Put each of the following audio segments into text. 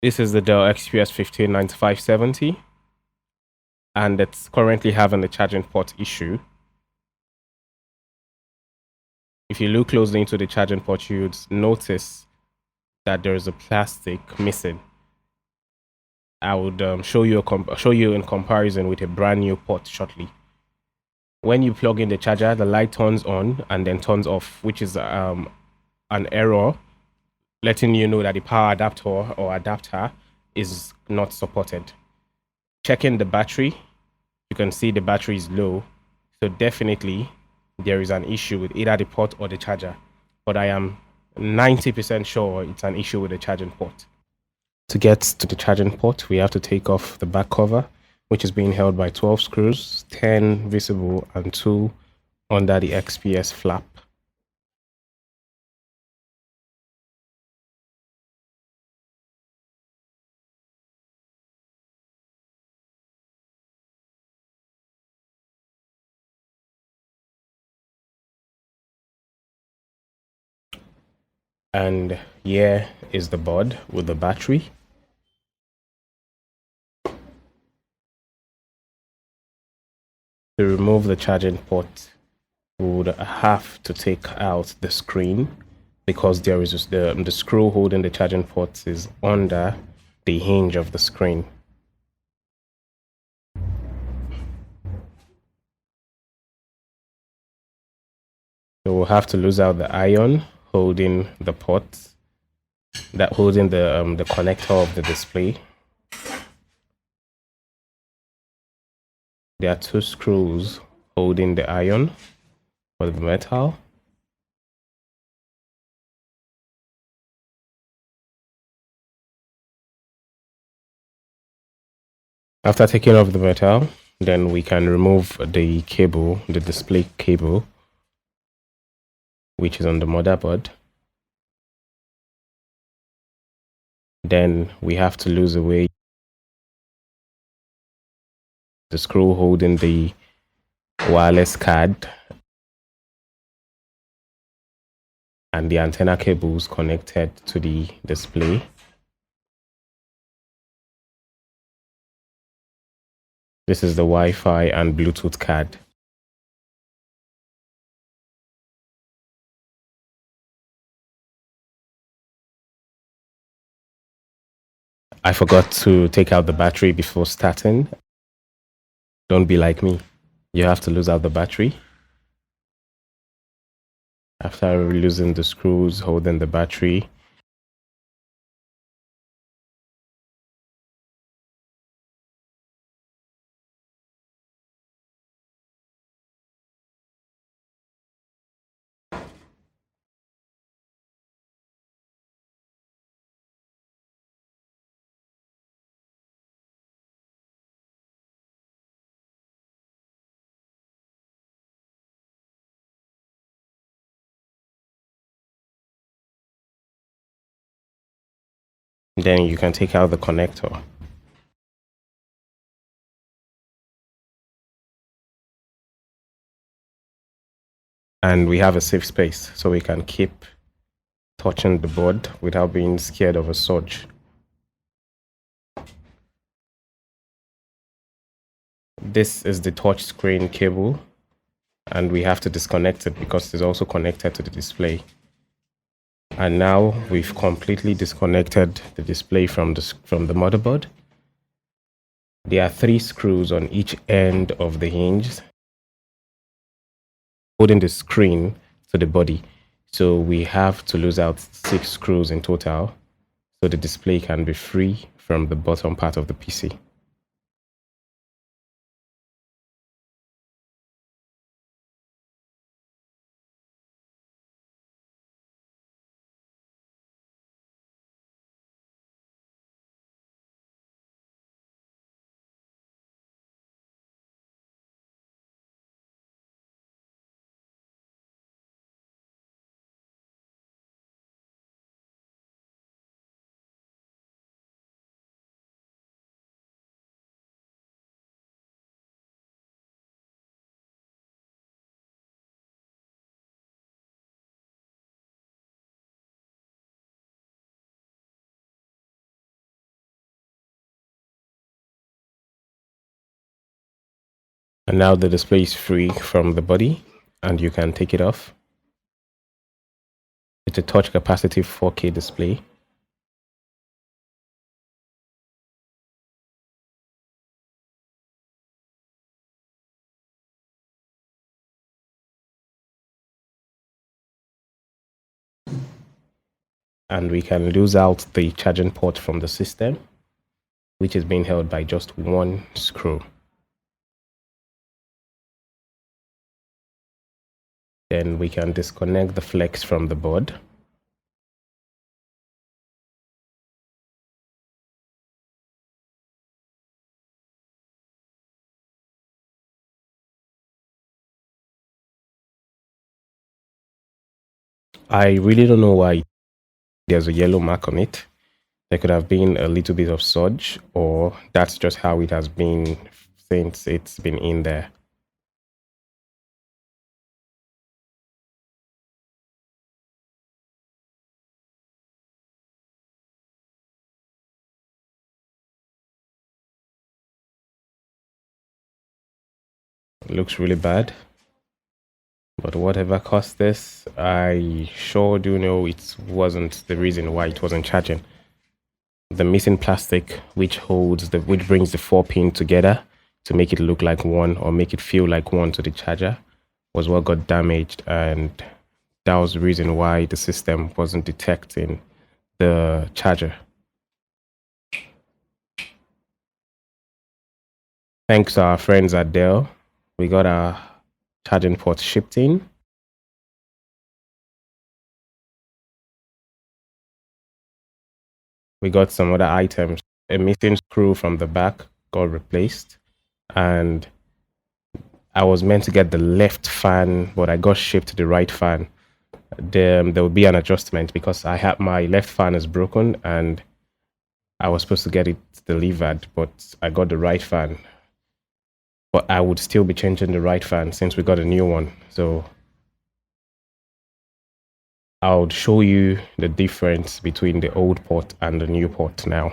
This is the Dell Xps 159570, and it's currently having a charging port issue. If you look closely into the charging port, you'd notice that there is a plastic missing. I would show you in comparison with a brand new port shortly. When you plug in the charger, the light turns on and then turns off, which is an error letting you know that the power adapter or adapter is not supported. Checking the battery, you can see the battery is low, so definitely there is an issue with either the port or the charger, but I am 90% sure it's an issue with the charging port. To get to the charging port, we have to take off the back cover, which is being held by 12 screws, 10 visible and 2 under the XPS flap. And here is the board with the battery. To remove the charging port, we would have to take out the screen because there is the screw holding the charging port is under the hinge of the screen. So we'll have to lose out the iron holding the port, that holding the connector of the display. There are 2 screws holding the iron or the metal. After taking off the metal, then we can remove the cable, the display cable, which is on the motherboard. Then we have to lose away the screw holding the wireless card and the antenna cables connected to the display. This is the Wi-Fi and Bluetooth card. I forgot to take out the battery before starting. Don't be like me. You have to lose out the battery. After losing the screws holding the battery, then you can take out the connector. And we have a safe space so we can keep touching the board without being scared of a surge. This is the touch screen cable, and we have to disconnect it because it's also connected to the display. And now we've completely disconnected the display from the motherboard. There are 3 screws on each end of the hinge holding the screen to the body. So we have to lose out 6 screws in total so the display can be free from the bottom part of the PC. And now the display is free from the body and you can take it off. It's a touch capacitive 4K display. And we can lose out the charging port from the system, which is being held by just one screw. Then we can disconnect the flex from the board. I really don't know why there's a yellow mark on it. There could have been a little bit of smudge, or that's just how it has been since it's been in there. It looks really bad. But whatever caused this, I sure do know it wasn't the reason why it wasn't charging. The missing plastic, which brings the 4-pin together to make it look like one or make it feel like one to the charger, was what got damaged, and that was the reason why the system wasn't detecting the charger. Thanks to our friends at Dell, we got our charging port shipped in. We got some other items. A missing screw from the back got replaced, and I was meant to get the left fan, but I got shipped the right fan. There will be an adjustment because my left fan is broken, and I was supposed to get it delivered, but I got the right fan. But I would still be changing the right fan since we got a new one. So I would show you the difference between the old port and the new port now.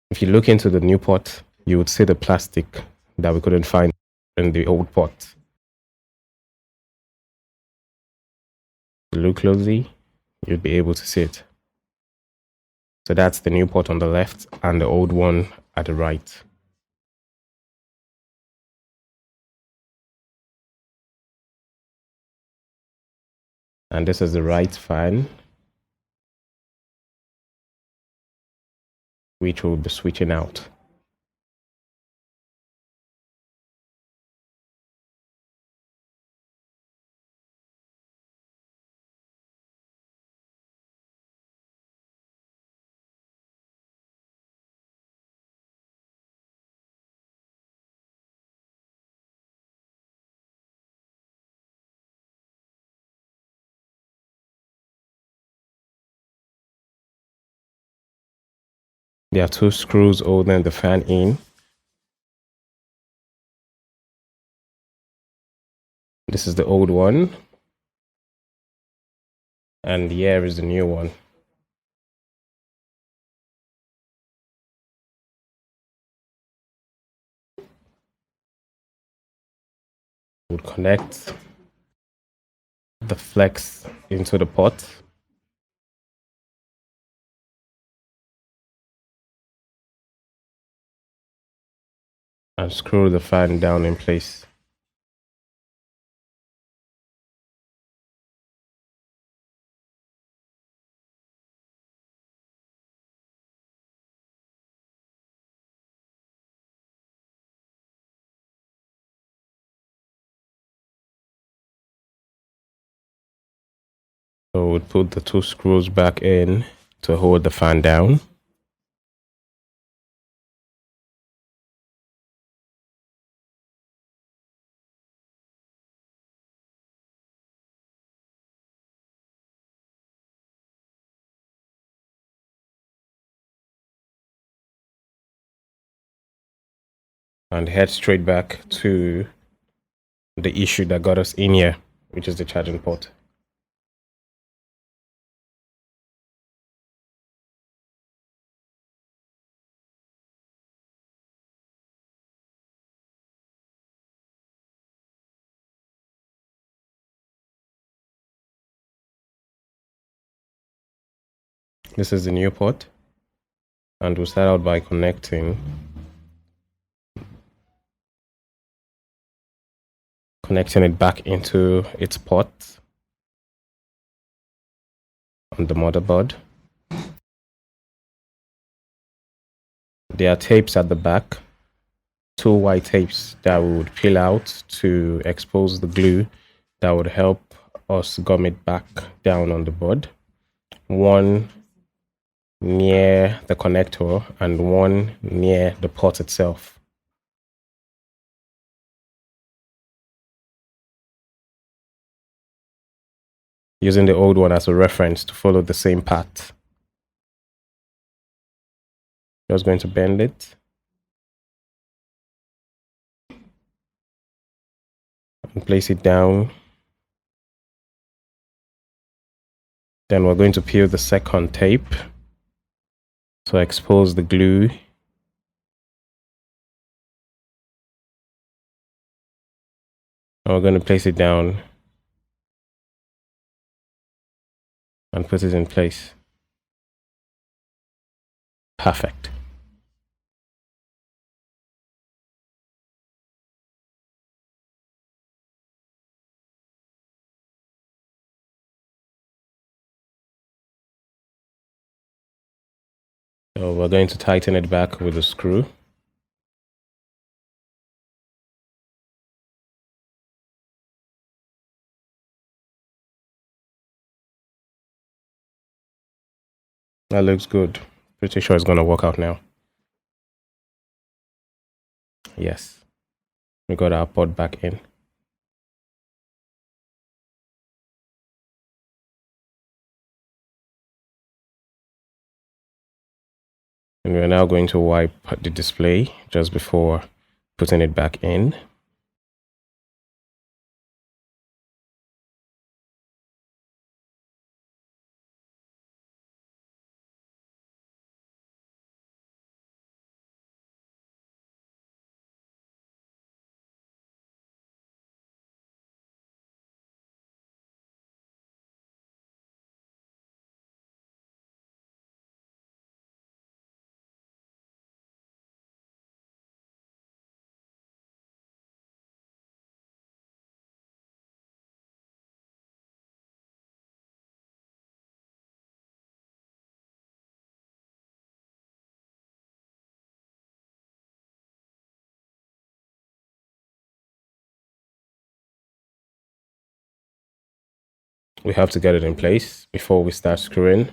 If you look into the new port, you would see the plastic that we couldn't find in the old port. Look closely, you'll be able to see it. So that's the new port on the left and the old one at the right. And this is the right fan, which will be switching out. There are two screws holding the fan in. This is the old one, and here is the new one. Would connect the flex into the pot. And screw the fan down in place. So we'll put the two screws back in to hold the fan down. And head straight back to the issue that got us in here, which is the charging port. This is the new port, and we'll start out by connecting it back into its port on the motherboard. There are tapes at the back, 2 white tapes that we would peel out to expose the glue that would help us gum it back down on the board. One near the connector and one near the port itself. Using the old one as a reference to follow the same path. Just going to bend it. And place it down. Then we're going to peel the second tape to expose the glue. And we're going to place it down and put it in place. Perfect. So we're going to tighten it back with a screw. That looks good. Pretty sure it's going to work out now. Yes. We got our port back in. And we're now going to wipe the display just before putting it back in. We have to get it in place before we start screwing.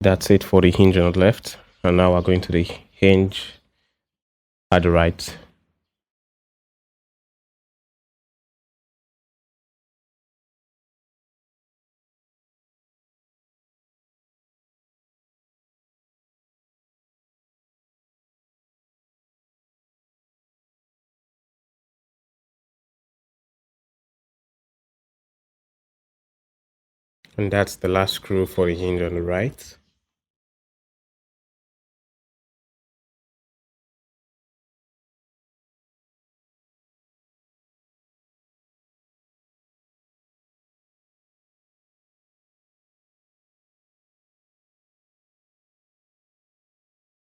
That's it for the hinge on the left. And now we're going to the hinge at the right. And that's the last screw for the hinge on the right.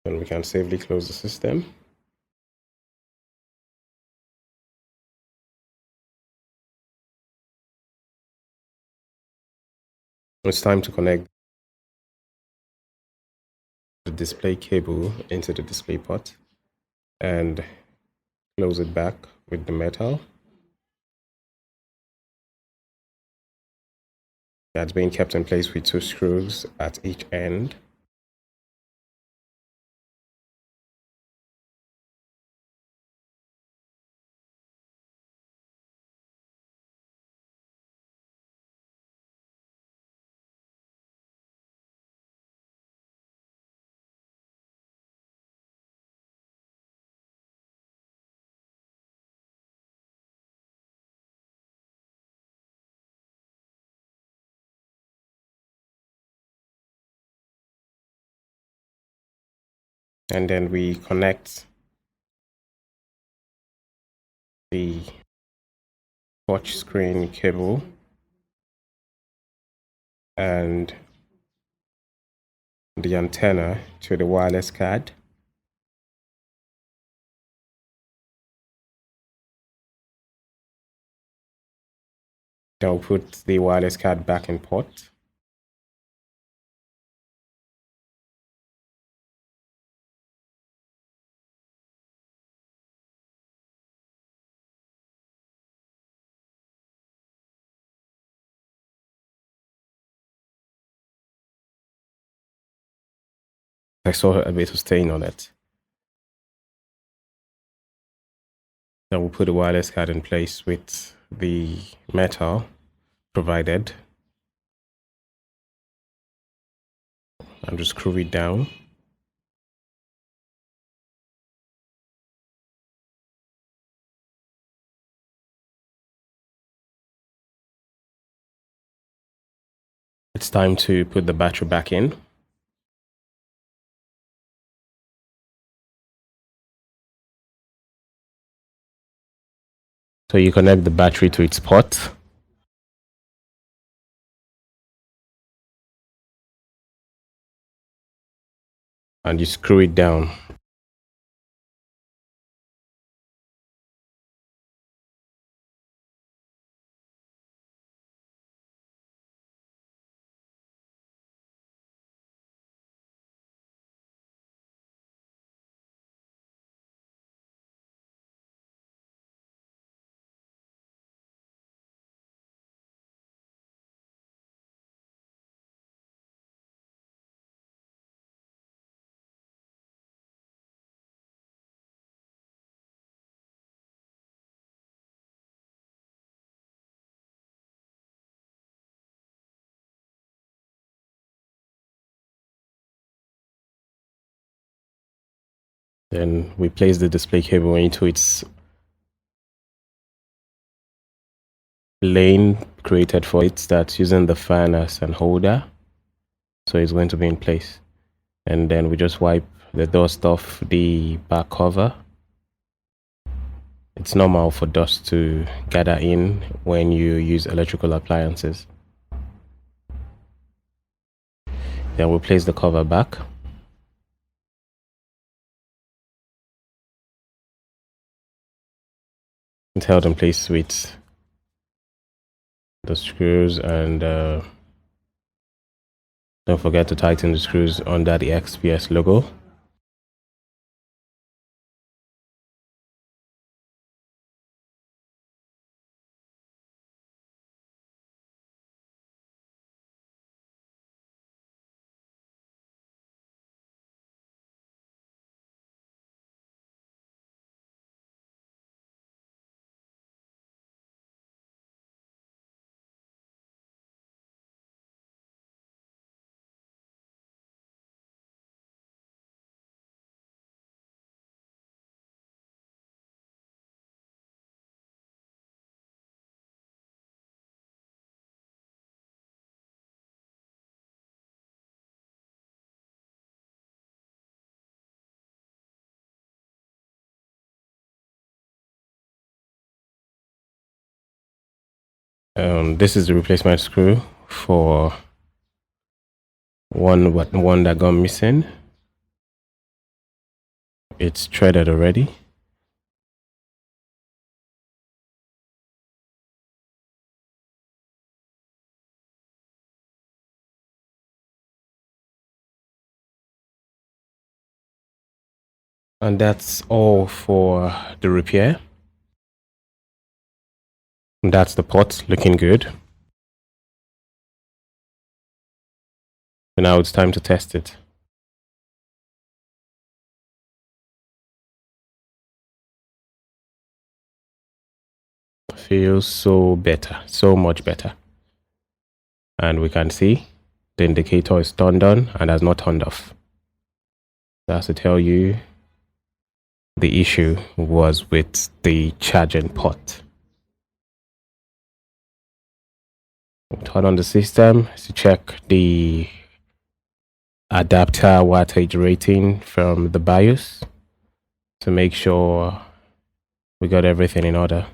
Then we can safely close the system. It's time to connect the display cable into the display port and close it back with the metal. That's being kept in place with 2 screws at each end. And then we connect the touch screen cable and the antenna to the wireless card. Then we'll put the wireless card back in port. I saw a bit of stain on it. Then we'll put the wireless card in place with the metal provided and just screw it down. It's time to put the battery back in. So you connect the battery to its port. And you screw it down. Then we place the display cable into its lane created for it. That's using the fan as an holder. So it's going to be in place. And then we just wipe the dust off the back cover. It's normal for dust to gather in when you use electrical appliances. Then we'll place the cover back. It's held in place with the screws, and don't forget to tighten the screws under the XPS logo. This is the replacement screw for one that got missing. It's threaded already. And that's all for the repair. And that's the pot looking good. So now it's time to test it. Feels so better, so much better. And we can see the indicator is turned on and has not turned off. That's to tell you the issue was with the charging port. We'll turn on the system to check the adapter wattage rating from the BIOS to make sure we got everything in order.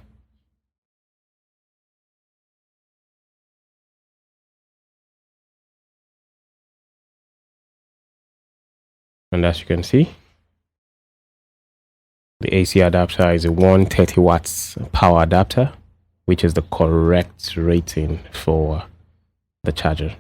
And as you can see, the AC adapter is a 130 watts power adapter, which is the correct rating for the charger.